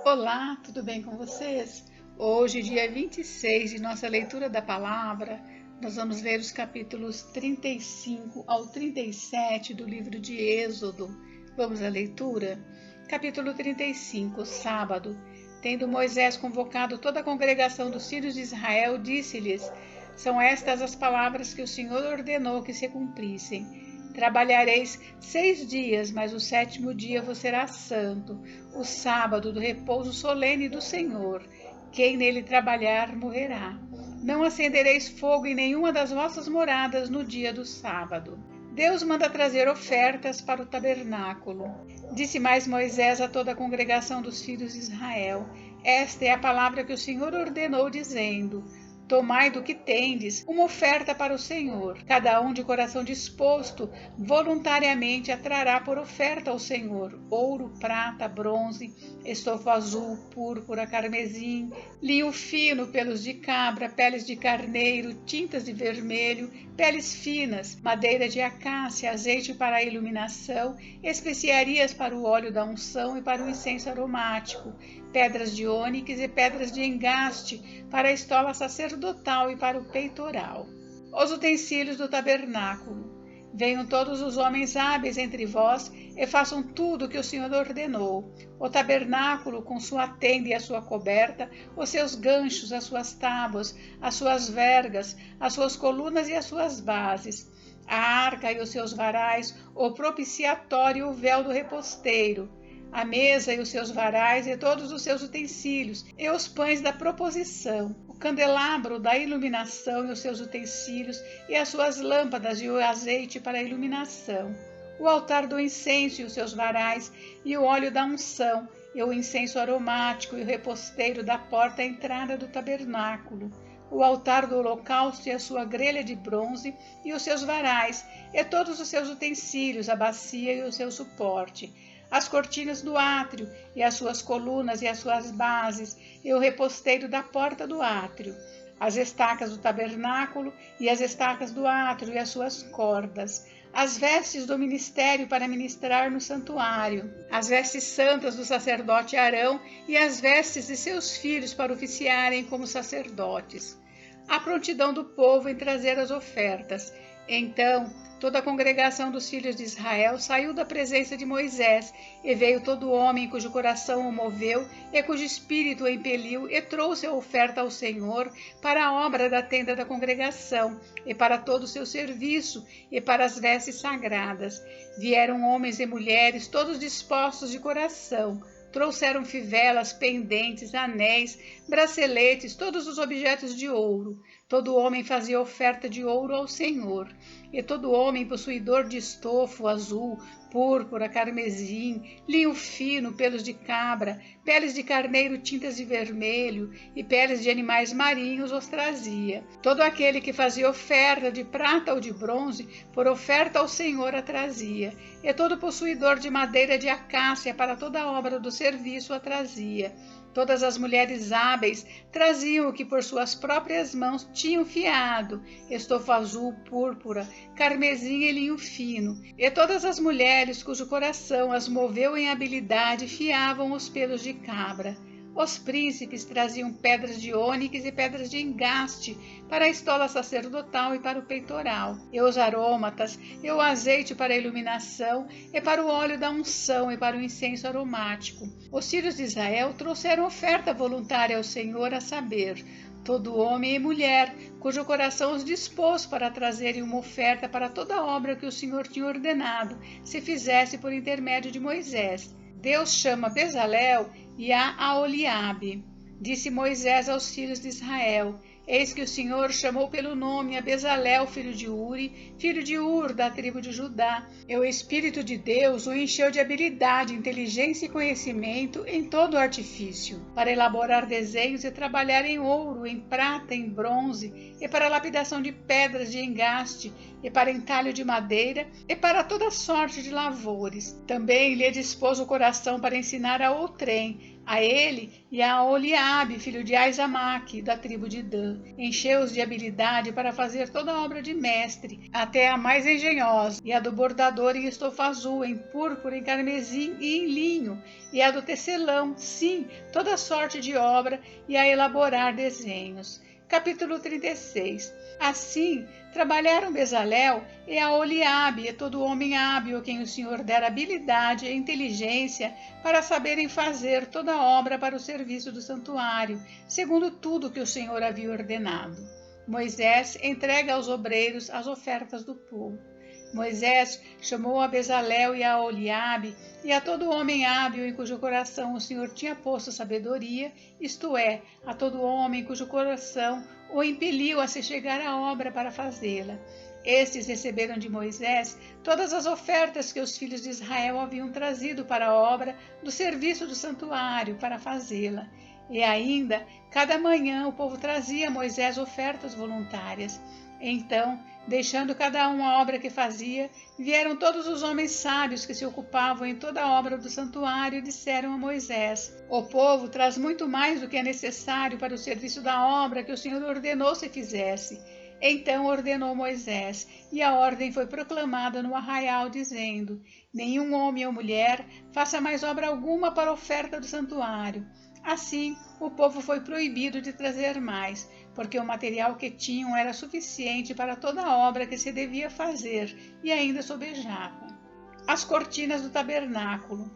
Olá, tudo bem com vocês? Hoje, dia 26 de nossa leitura da palavra, nós vamos ler os capítulos 35 ao 37 do livro de Êxodo. Vamos à leitura? Capítulo 35, sábado. Tendo Moisés convocado toda a congregação dos filhos de Israel, disse-lhes: São estas as palavras que o Senhor ordenou que se cumprissem. Trabalhareis 6 dias, mas o 7º dia vos será santo, o sábado do repouso solene do Senhor. Quem nele trabalhar morrerá. Não acendereis fogo em nenhuma das vossas moradas no dia do sábado. Deus manda trazer ofertas para o tabernáculo. Disse mais Moisés a toda a congregação dos filhos de Israel: Esta é a palavra que o Senhor ordenou, dizendo: Tomai do que tendes uma oferta para o Senhor. Cada um de coração disposto voluntariamente a trará por oferta ao Senhor ouro, prata, bronze, estofo azul, púrpura, carmesim, linho fino, pelos de cabra, peles de carneiro, tintas de vermelho, peles finas, madeira de acácia, azeite para a iluminação, especiarias para o óleo da unção e para o incenso aromático, pedras de ônix e pedras de engaste para a estola sacerdotal e para o peitoral. Os utensílios do tabernáculo. Venham todos os homens hábeis entre vós e façam tudo o que o Senhor ordenou. O tabernáculo com sua tenda e a sua coberta, os seus ganchos, as suas tábuas, as suas vergas, as suas colunas e as suas bases, a arca e os seus varais, o propiciatório e o véu do reposteiro, a mesa e os seus varais e todos os seus utensílios, e os pães da proposição, o candelabro da iluminação e os seus utensílios, e as suas lâmpadas e o azeite para a iluminação, o altar do incenso e os seus varais, e o óleo da unção, e o incenso aromático, e o reposteiro da porta à entrada do tabernáculo, o altar do holocausto e a sua grelha de bronze, e os seus varais, e todos os seus utensílios, a bacia e o seu suporte, as cortinas do átrio, e as suas colunas e as suas bases, e o reposteiro da porta do átrio, as estacas do tabernáculo, e as estacas do átrio e as suas cordas, as vestes do ministério para ministrar no santuário, as vestes santas do sacerdote Arão e as vestes de seus filhos para oficiarem como sacerdotes, a prontidão do povo em trazer as ofertas. Então toda a congregação dos filhos de Israel saiu da presença de Moisés, e veio todo homem cujo coração o moveu e cujo espírito o impeliu, e trouxe a oferta ao Senhor para a obra da tenda da congregação, e para todo o seu serviço, e para as vestes sagradas. Vieram homens e mulheres, todos dispostos de coração. Trouxeram fivelas, pendentes, anéis, braceletes, todos os objetos de ouro. Todo homem fazia oferta de ouro ao Senhor. E todo homem possuidor de estofo azul, púrpura, carmesim, linho fino, pelos de cabra, peles de carneiro, tintas de vermelho e peles de animais marinhos os trazia. Todo aquele que fazia oferta de prata ou de bronze, por oferta ao Senhor a trazia. E todo possuidor de madeira de acácia para toda a obra do serviço a trazia. Todas as mulheres hábeis traziam o que por suas próprias mãos tinham fiado, estofo azul, púrpura, carmesim e linho fino. E todas as mulheres cujo coração as moveu em habilidade fiavam os pelos de cabra. Os príncipes traziam pedras de ônix e pedras de engaste para a estola sacerdotal e para o peitoral, e os arômatas, e o azeite para a iluminação, e para o óleo da unção, e para o incenso aromático. Os filhos de Israel trouxeram oferta voluntária ao Senhor, a saber, todo homem e mulher, cujo coração os dispôs para trazerem uma oferta para toda a obra que o Senhor tinha ordenado, se fizesse por intermédio de Moisés. Deus chama Bezalel e a Aholiabe. Disse Moisés aos filhos de Israel: Eis que o Senhor chamou pelo nome a Bezalel, filho de Uri, filho de Ur, da tribo de Judá. E o Espírito de Deus o encheu de habilidade, inteligência e conhecimento em todo o artifício, para elaborar desenhos e trabalhar em ouro, em prata, em bronze, e para lapidação de pedras de engaste, e para entalho de madeira, e para toda sorte de lavores. Também lhe dispôs o coração para ensinar a outrem, a ele e a Oliabe, filho de Aizamaque, da tribo de Dan. Encheu-os de habilidade para fazer toda a obra de mestre, até a mais engenhosa, e a do bordador em estofa azul, em púrpura, em carmesim e em linho, e a do tecelão, sim, toda sorte de obra, e a elaborar desenhos. Capítulo 36. Assim, trabalharam Bezalel e a Oliabe, e todo homem hábil, quem o Senhor dera habilidade e inteligência para saberem fazer toda a obra para o serviço do santuário, segundo tudo que o Senhor havia ordenado. Moisés entrega aos obreiros as ofertas do povo. Moisés chamou a Bezalel e a Oliabe e a todo homem hábil em cujo coração o Senhor tinha posto sabedoria, isto é, a todo homem cujo coração o impeliu a se chegar à obra para fazê-la. Estes receberam de Moisés todas as ofertas que os filhos de Israel haviam trazido para a obra do serviço do santuário, para fazê-la. E ainda, cada manhã o povo trazia a Moisés ofertas voluntárias. Então, deixando cada um a obra que fazia, vieram todos os homens sábios que se ocupavam em toda a obra do santuário e disseram a Moisés: O povo traz muito mais do que é necessário para o serviço da obra que o Senhor ordenou se fizesse. Então ordenou Moisés, e a ordem foi proclamada no arraial, dizendo: Nenhum homem ou mulher faça mais obra alguma para a oferta do santuário. Assim, o povo foi proibido de trazer mais, porque o material que tinham era suficiente para toda a obra que se devia fazer, e ainda sobejavam. As cortinas do tabernáculo.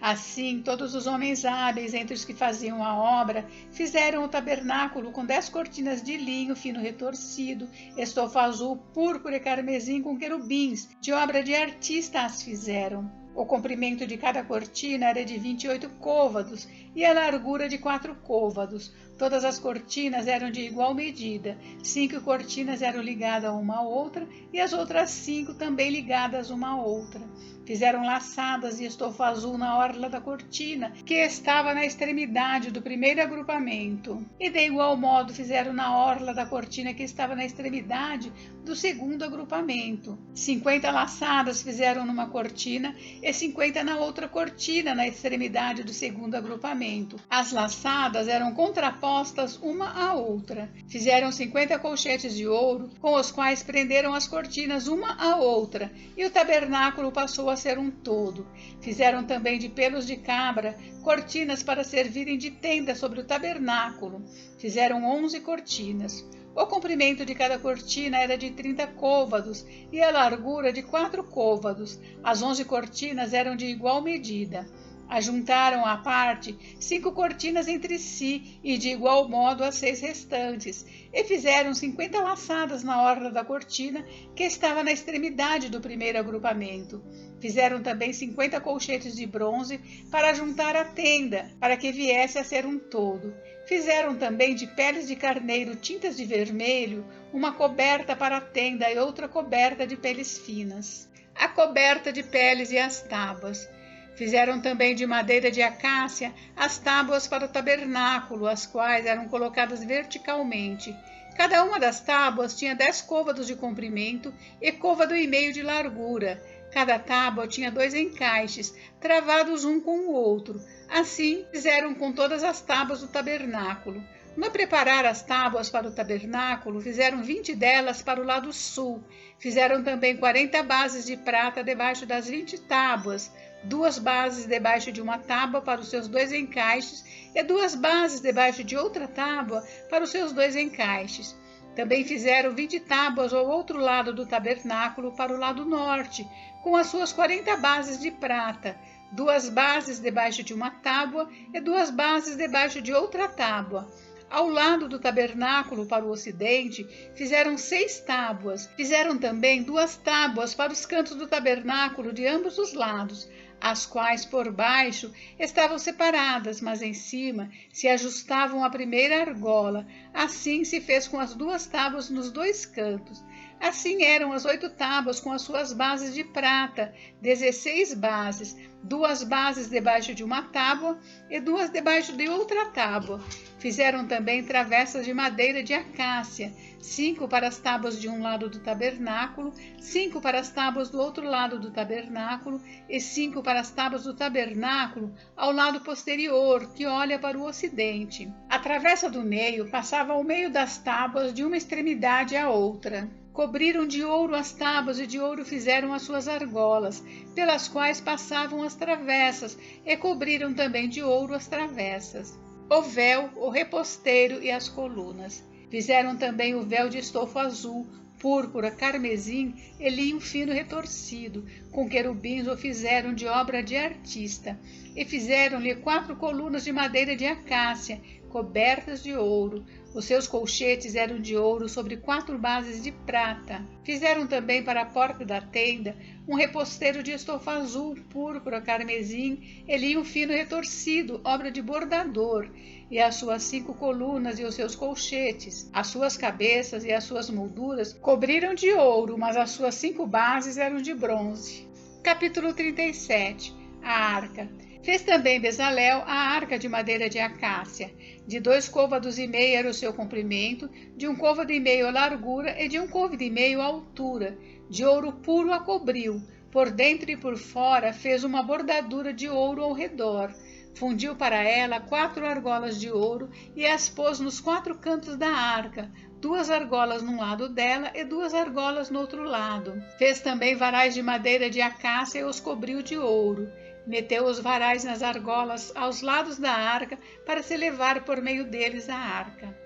Assim, todos os homens hábeis entre os que faziam a obra fizeram o tabernáculo com 10 cortinas de linho fino retorcido, estofa azul, púrpura e carmesim com querubins, de obra de artista as fizeram. O comprimento de cada cortina era de 28 côvados e a largura de 4 côvados. Todas as cortinas eram de igual medida. 5 cortinas eram ligadas uma à outra e as outras 5 também ligadas uma à outra. Fizeram laçadas de estofa azul na orla da cortina, que estava na extremidade do primeiro agrupamento. E de igual modo fizeram na orla da cortina que estava na extremidade do segundo agrupamento. 50 laçadas fizeram numa cortina e 50 na outra cortina, na extremidade do segundo agrupamento. As laçadas eram contrapostas uma à outra. Fizeram 50 colchetes de ouro, com os quais prenderam as cortinas uma à outra, e o tabernáculo passou a ser um todo. Fizeram também de pelos de cabra cortinas para servirem de tenda sobre o tabernáculo. Fizeram 11 cortinas. O comprimento de cada cortina era de 30 côvados e a largura de 4 côvados. As 11 cortinas eram de igual medida. Ajuntaram à parte 5 cortinas entre si e de igual modo as 6 restantes, e fizeram 50 laçadas na orla da cortina que estava na extremidade do primeiro agrupamento. Fizeram também 50 colchetes de bronze para juntar a tenda, para que viesse a ser um todo. Fizeram também de peles de carneiro tintas de vermelho uma coberta para a tenda e outra coberta de peles finas. A coberta de peles e as tábuas. Fizeram também de madeira de acácia as tábuas para o tabernáculo, as quais eram colocadas verticalmente. Cada uma das tábuas tinha 10 côvados de comprimento e côvado e meio de largura. Cada tábua tinha 2 encaixes, travados um com o outro. Assim fizeram com todas as tábuas do tabernáculo. No preparar as tábuas para o tabernáculo, fizeram 20 delas para o lado sul. Fizeram também 40 bases de prata debaixo das 20 tábuas, 2 bases debaixo de uma tábua para os seus 2 encaixes e 2 bases debaixo de outra tábua para os seus 2 encaixes. Também fizeram 20 tábuas ao outro lado do tabernáculo para o lado norte, com as suas 40 bases de prata, 2 bases debaixo de uma tábua e 2 bases debaixo de outra tábua. Ao lado do tabernáculo, para o ocidente, fizeram 6 tábuas. Fizeram também 2 tábuas para os cantos do tabernáculo de ambos os lados, as quais por baixo estavam separadas, mas em cima se ajustavam à primeira argola. Assim se fez com as 2 tábuas nos 2 cantos. Assim eram as 8 tábuas com as suas bases de prata, 16 bases, 2 bases debaixo de uma tábua e 2 debaixo de outra tábua. Fizeram também travessas de madeira de acácia, 5 para as tábuas de um lado do tabernáculo, 5 para as tábuas do outro lado do tabernáculo e 5 para as tábuas do tabernáculo ao lado posterior, que olha para o ocidente. A travessa do meio passava ao meio das tábuas de uma extremidade à outra. Cobriram de ouro as tábuas e de ouro fizeram as suas argolas, pelas quais passavam as travessas, e cobriram também de ouro as travessas. O véu, o reposteiro e as colunas. Fizeram também o véu de estofo azul, púrpura, carmesim e linho fino retorcido. Com querubins o fizeram de obra de artista. E fizeram-lhe 4 colunas de madeira de acácia, cobertas de ouro. Os seus colchetes eram de ouro sobre 4 bases de prata. Fizeram também para a porta da tenda um reposteiro de estofo azul, púrpura, carmesim e linho fino retorcido, obra de bordador, e as suas 5 colunas e os seus colchetes. As suas cabeças e as suas molduras cobriram de ouro, mas as suas 5 bases eram de bronze. Capítulo 37. A arca. Fez também Bezalel a arca de madeira de acácia. De 2 côvados e meio era o seu comprimento, de 1 côvado e meio a largura e de 1 côvado e meio a altura. De ouro puro a cobriu. Por dentro e por fora fez uma bordadura de ouro ao redor. Fundiu para ela 4 argolas de ouro e as pôs nos 4 cantos da arca, 2 argolas num lado dela e 2 argolas no outro lado. Fez também varais de madeira de acácia e os cobriu de ouro. Meteu os varais nas argolas aos lados da arca para se levar por meio deles a arca.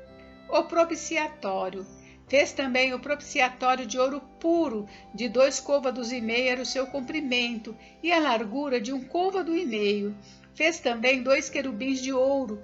O propiciatório. Fez também o propiciatório de ouro puro, de 2 côvados e meio era o seu comprimento, e a largura de 1 côvado e meio. Fez também 2 querubins de ouro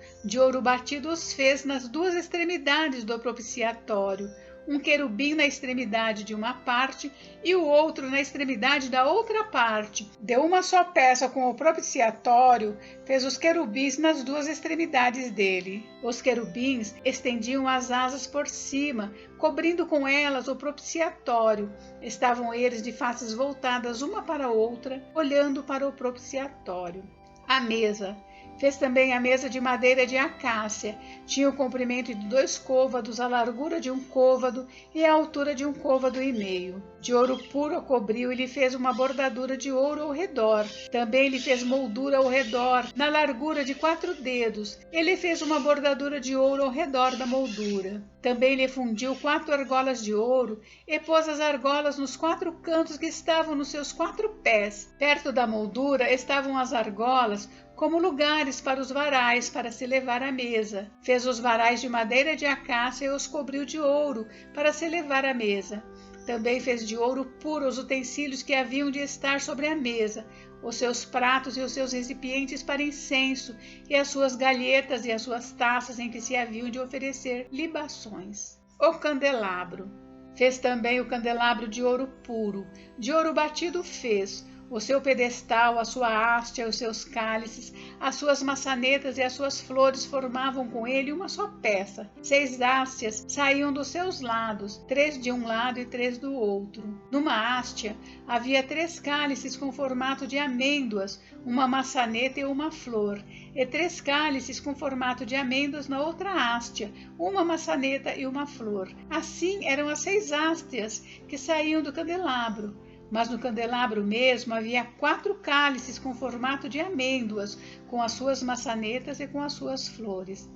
batido os fez nas 2 extremidades do propiciatório, um querubim na extremidade de uma parte e o outro na extremidade da outra parte. De uma só peça com o propiciatório, fez os querubins nas 2 extremidades dele. Os querubins estendiam as asas por cima, cobrindo com elas o propiciatório. Estavam eles de faces voltadas uma para a outra, olhando para o propiciatório. A mesa. Fez também a mesa de madeira de acácia. Tinha o comprimento de 2 côvados, a largura de 1 côvado e a altura de 1 côvado e meio. De ouro puro a cobriu e lhe fez uma bordadura de ouro ao redor. Também lhe fez moldura ao redor, na largura de 4 dedos. Ele fez uma bordadura de ouro ao redor da moldura. Também lhe fundiu 4 argolas de ouro e pôs as argolas nos 4 cantos que estavam nos seus 4 pés. Perto da moldura estavam as argolas, como lugares para os varais para se levar à mesa. Fez os varais de madeira de acácia e os cobriu de ouro para se levar à mesa. Também fez de ouro puro os utensílios que haviam de estar sobre a mesa, os seus pratos e os seus recipientes para incenso, e as suas galhetas e as suas taças em que se haviam de oferecer libações. O candelabro. Fez também o candelabro de ouro puro, de ouro batido fez, o seu pedestal, a sua haste, os seus cálices, as suas maçanetas e as suas flores formavam com ele uma só peça. 6 hastes saíam dos seus lados, 3 de um lado e 3 do outro. Numa haste havia 3 cálices com formato de amêndoas, uma maçaneta e uma flor, e 3 cálices com formato de amêndoas na outra haste, uma maçaneta e uma flor. Assim eram as 6 hastes que saíam do candelabro. Mas no candelabro mesmo havia 4 cálices com formato de amêndoas, com as suas maçanetas e com as suas flores.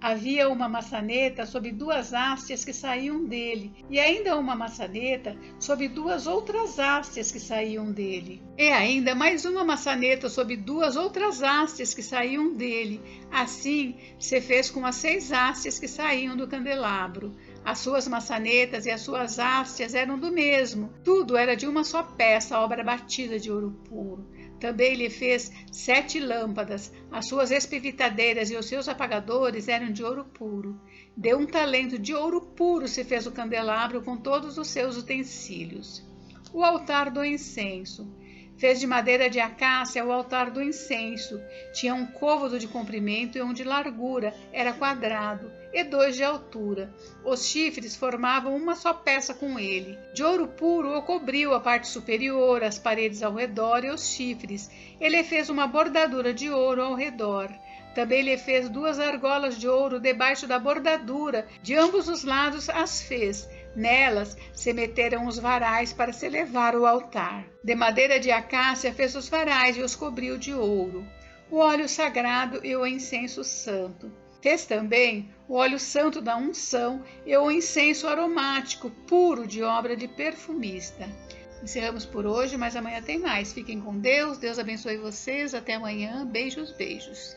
Havia uma maçaneta sob 2 hastes que saíam dele, e ainda uma maçaneta sob 2 outras hastes que saíam dele. E ainda mais uma maçaneta sob 2 outras hastes que saíam dele. Assim se fez com as 6 hastes que saíam do candelabro. As suas maçanetas e as suas hastes eram do mesmo. Tudo era de uma só peça, obra batida de ouro puro. Também lhe fez 7 lâmpadas. As suas espivitadeiras e os seus apagadores eram de ouro puro. De 1 talento de ouro puro se fez o candelabro com todos os seus utensílios. O altar do incenso. Fez de madeira de acácia o altar do incenso. Tinha um côvado de comprimento e um de largura, era quadrado, e 2 de altura. Os chifres formavam uma só peça com ele. De ouro puro o cobriu a parte superior, as paredes ao redor e os chifres. Ele fez uma bordadura de ouro ao redor. Também lhe fez 2 argolas de ouro debaixo da bordadura, de ambos os lados as fez. Nelas se meteram os varais para se elevar o altar. De madeira de acácia fez os varais e os cobriu de ouro, o óleo sagrado e o incenso santo. Fez também o óleo santo da unção e o incenso aromático, puro de obra de perfumista. Encerramos por hoje, mas amanhã tem mais. Fiquem com Deus, Deus abençoe vocês. Até amanhã. Beijos, beijos.